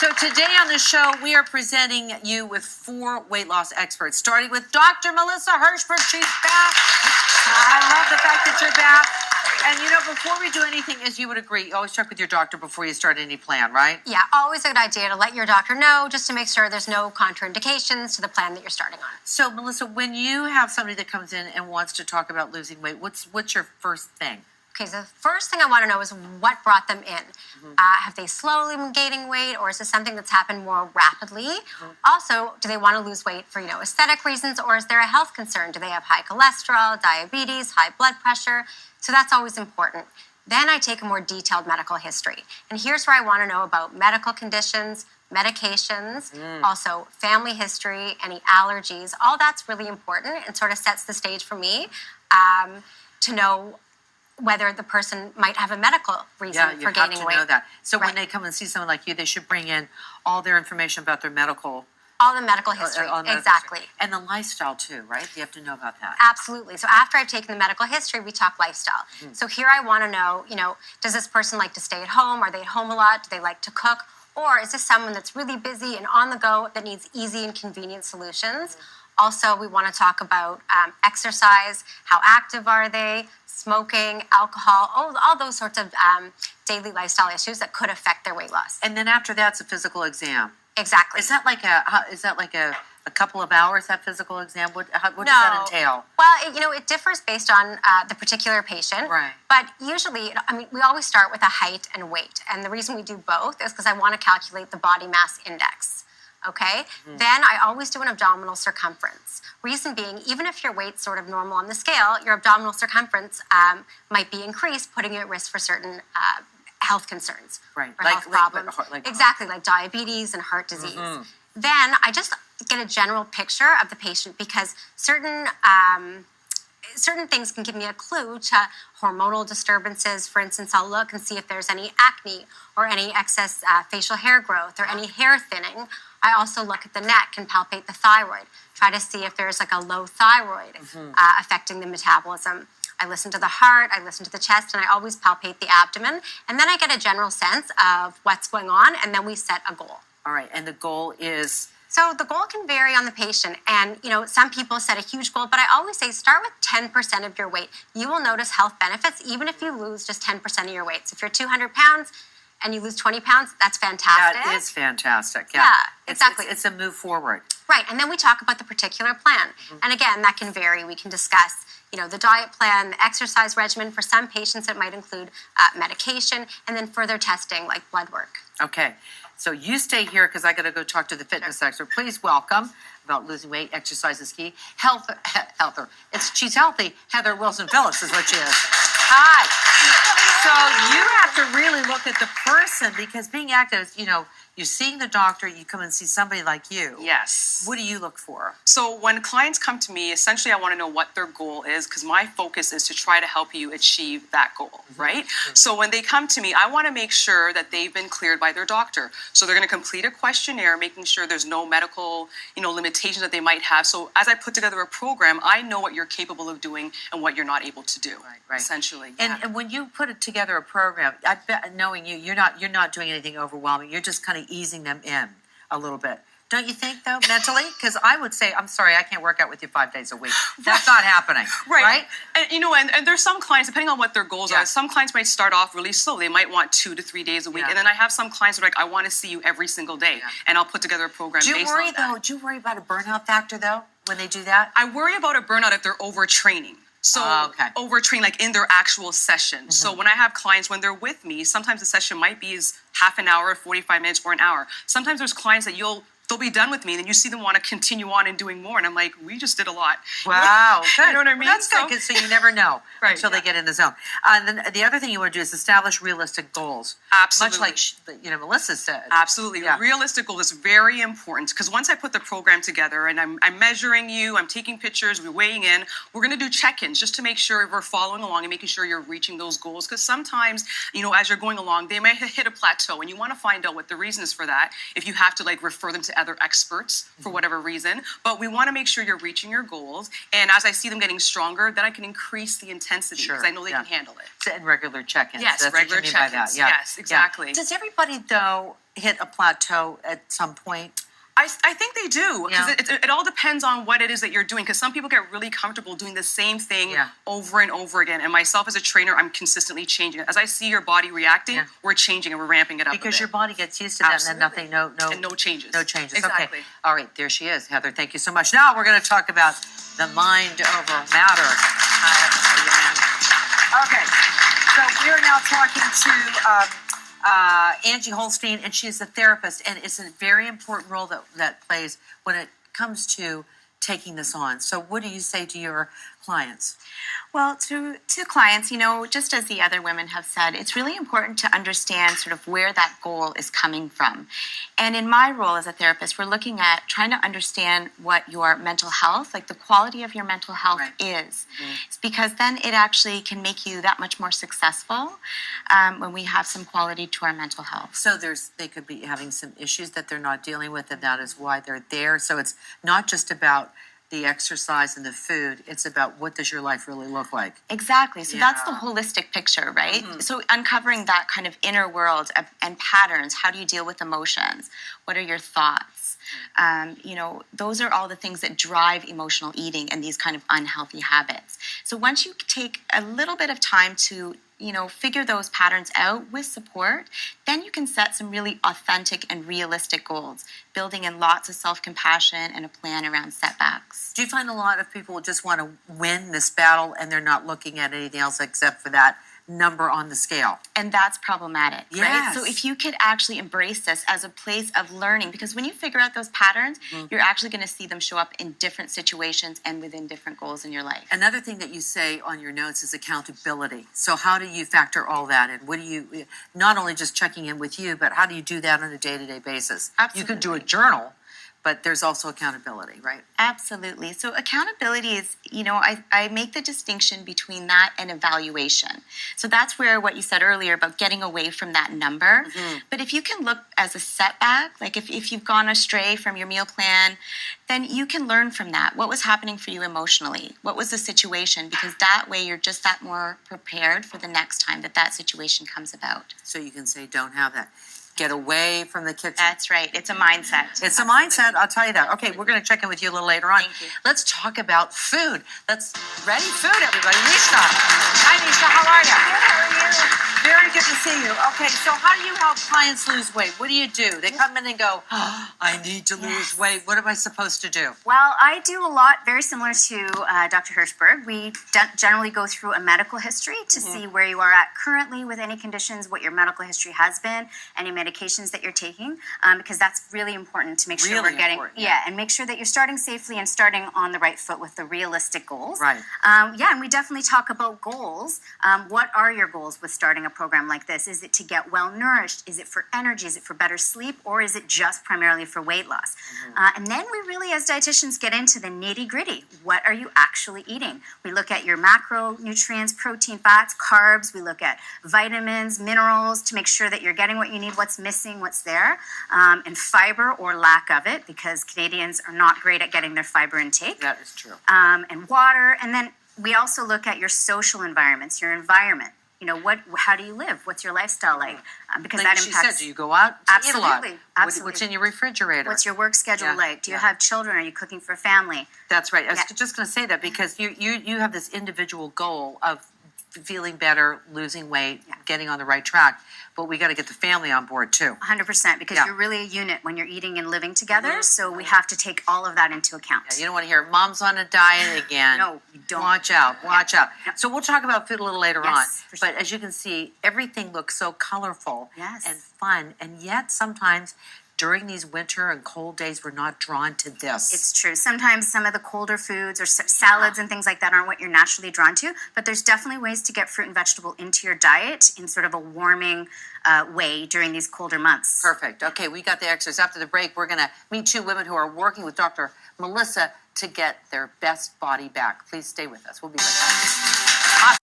So today on the show, we are presenting you with 4 weight loss experts, starting with Dr. Melissa Hershberg. She's back. I love the fact that you're back. And you know, before we do anything, as you would agree, you always check with your doctor before you start any plan, right? Yeah, always a good idea to let your doctor know, just to make sure there's no contraindications to the plan that you're starting on. So, Melissa, when you have somebody that comes in and wants to talk about losing weight, what's your first thing? Okay, so the first thing I want to know is what brought them in. Have they slowly been gaining weight, or is this something that's happened more rapidly? Also, do they want to lose weight for, aesthetic reasons, or is there a health concern? Do they have high cholesterol, diabetes, high blood pressure? So that's always important. Then I take a more detailed medical history. And here's where I want to know about medical conditions, medications, also family history, any allergies. All that's really important and sort of sets the stage for me to know whether the person might have a medical reason for gaining weight. Yeah, you have to know that. So when they come and see someone like you, they should bring in all their information about their medical... All the medical history, exactly. And the lifestyle too, right? You have to know about that. Absolutely. So after I've taken the medical history, we talk lifestyle. So here I want to know, does this person like to stay at home? Are they at home a lot? Do they like to cook? Or is this someone that's really busy and on the go that needs easy and convenient solutions? Also, we want to talk about exercise. How active are they? Smoking, alcohol, all those sorts of daily lifestyle issues that could affect their weight loss. And then after that's a physical exam. Exactly. Is that like a couple of hours, that physical exam? What does that entail? Well, it differs based on the particular patient. Right. But usually, we always start with a height and weight. And the reason we do both is because I want to calculate the body mass index. Okay? Then I always do an abdominal circumference. Reason being, even if your weight's sort of normal on the scale, your abdominal circumference might be increased, putting you at risk for certain health concerns. Right. Or health problems. Exactly, like diabetes and heart disease. Then I just get a general picture of the patient because certain things can give me a clue to hormonal disturbances. For instance, I'll look and see if there's any acne or any excess facial hair growth or any hair thinning. I also look at the neck and palpate the thyroid, try to see if there's like a low thyroid affecting the metabolism. I listen to the heart, I listen to the chest, and I always palpate the abdomen. And then I get a general sense of what's going on, and then we set a goal. All right, and the goal is? So the goal can vary on the patient. And, some people set a huge goal, but I always say start with 10% of your weight. You will notice health benefits even if you lose just 10% of your weight. So if you're 200 pounds and you lose 20 pounds, that's fantastic. That is fantastic. Yeah, exactly. It's a move forward. Right, and then we talk about the particular plan. And again, that can vary. We can discuss, the diet plan, the exercise regimen. For some patients, it might include medication, and then further testing like blood work. Okay, so you stay here because I got to go talk to the fitness expert. Please welcome, about losing weight, exercise is key. Healther. She's healthy. Heather Wilson-Phillips is what she is. Hi. So you have to really look at the person because being active, you're seeing the doctor, you come and see somebody like you. Yes. What do you look for? So when clients come to me, essentially I want to know what their goal is because my focus is to try to help you achieve that goal, right? So when they come to me, I want to make sure that they've been cleared by their doctor. So they're going to complete a questionnaire, making sure there's no medical, limitations that they might have. So as I put together a program, I know what you're capable of doing and what you're not able to do, right. Essentially. And when you put together a program, I bet, knowing you're not doing anything overwhelming. You're just kind of easing them in a little bit. Don't you think, though, mentally? Because I would say, I'm sorry, I can't work out with you 5 days a week. That's not happening, right? And there's some clients, depending on what their goals are, some clients might start off really slow. They might want 2 to 3 days a week. And then I have some clients who are like, I want to see you every single day. And I'll put together a program based on that. Do you worry about a burnout factor, though, when they do that? I worry about a burnout if they're overtraining. So overtrain like in their actual session. So when I have clients, when they're with me, sometimes the session might be half an hour, 45 minutes, or an hour. Sometimes there's clients that they'll be done with me, and then you see them want to continue on and doing more, and I'm like, we just did a lot. Wow, good. You know what I mean? That's good, so you never know until they get in the zone. And then the other thing you want to do is establish realistic goals. Absolutely. Much like Melissa said. Absolutely. Yeah. Realistic goal is very important because once I put the program together and I'm measuring you, I'm taking pictures, we're weighing in, we're going to do check-ins just to make sure we're following along and making sure you're reaching those goals because sometimes, as you're going along, they may hit a plateau and you want to find out what the reason is for that if you have to refer them to to other experts for whatever reason, but we want to make sure you're reaching your goals. And as I see them getting stronger, then I can increase the intensity because I know they can handle it. And regular check-ins. Yes, That's regular what you mean by that. check-ins. Yes, exactly. Does everybody, though, hit a plateau at some point? I think they do because Yeah. it all depends on what it is that you're doing because some people get really comfortable doing the same thing over and over again. And myself as a trainer, I'm consistently changing it. As I see your body reacting, we're changing and we're ramping it up Because a bit. your body gets used to that and then nothing, And no changes. No changes. Exactly. Okay. All right, there she is. Heather, thank you so much. Now we're going to talk about the mind over matter. Okay. So we're now talking to Angie Holstein, and she's a therapist, and it's a very important role that plays when it comes to taking this on. So what do you say to your clients? Well, to clients, just as the other women have said, it's really important to understand sort of where that goal is coming from. And in my role as a therapist, we're looking at trying to understand what your mental health, like the quality of your mental health is. It's because then it actually can make you that much more successful when we have some quality to our mental health. So they could be having some issues that they're not dealing with, and that is why they're there. So it's not just about the exercise and the food, it's about what does your life really look like. Exactly. So that's the holistic picture, right? So uncovering that kind of inner world and patterns. How do you deal with emotions? What are your thoughts? Those are all the things that drive emotional eating and these kind of unhealthy habits. So once you take a little bit of time to figure those patterns out with support, then you can set some really authentic and realistic goals, building in lots of self-compassion and a plan around setbacks. Do you find a lot of people just want to win this battle and they're not looking at anything else except for that number on the scale? And that's problematic, right? Yes. So if you could actually embrace this as a place of learning, because when you figure out those patterns, you're actually going to see them show up in different situations and within different goals in your life. Another thing that you say on your notes is accountability. So how do you factor all that in? What do you, not only just checking in with you, but how do you do that on a day-to-day basis? Absolutely. You could do a journal, but there's also accountability, right? Absolutely. So accountability is, I make the distinction between that and evaluation. So that's where what you said earlier about getting away from that number. But if you can look as a setback, like if you've gone astray from your meal plan, then you can learn from that. What was happening for you emotionally? What was the situation? Because that way you're just that more prepared for the next time that situation comes about. So you can say, don't have that. Get away from the kitchen. That's right. It's a mindset. It's a mindset, I'll tell you that. Okay, we're going to check in with you a little later on. Thank you. Let's talk about food. Let's ready food, everybody. Nisha. Hi, Nisha. How are you? Good, how are you? Very good to see you. Okay, so how do you help clients lose weight? What do you do? They come in and go, oh, I need to lose weight. What am I supposed to do? Well, I do a lot very similar to Dr. Hershberg. We generally go through a medical history to see where you are at currently with any conditions, what your medical history has been, any medications that you're taking, because that's really important to make sure Really we're getting, important, and make sure that you're starting safely and starting on the right foot with the realistic goals. Right. And we definitely talk about goals. What are your goals with starting a program like this? Is it to get well nourished? Is it for energy? Is it for better sleep? Or is it just primarily for weight loss? And then we really, as dietitians, get into the nitty gritty. What are you actually eating? We look at your macronutrients, protein, fats, carbs. We look at vitamins, minerals to make sure that you're getting what you need, what's missing, what's there, and fiber or lack of it, because Canadians are not great at getting their fiber intake. That is true. And water. And then we also look at your social environments, your environment. How do you live? What's your lifestyle like? Because Like that she impacts. said, do you go out to eat a lot? Absolutely, absolutely. What's in your refrigerator? What's your work schedule Yeah, like? Do you yeah. have children? Are you cooking for family? That's right. I was Yeah. just going to say that because you have this individual goal of feeling better, losing weight, getting on the right track, but we got to get the family on board too. 100%, because Yeah. you're really a unit when you're eating and living together. So we have to take all of that into account. Yeah, you don't want to hear mom's on a diet again. No, you don't. Watch out, watch out. So we'll talk about food a little later on. Yes, for sure. But as you can see, everything looks so colorful Yes. and fun, and yet sometimes during these winter and cold days, we're not drawn to this. It's true. Sometimes some of the colder foods or salads and things like that aren't what you're naturally drawn to, but there's definitely ways to get fruit and vegetable into your diet in sort of a warming way during these colder months. Perfect. Okay, we got the exercise. After the break, we're going to meet two women who are working with Dr. Melissa to get their best body back. Please stay with us. We'll be right back.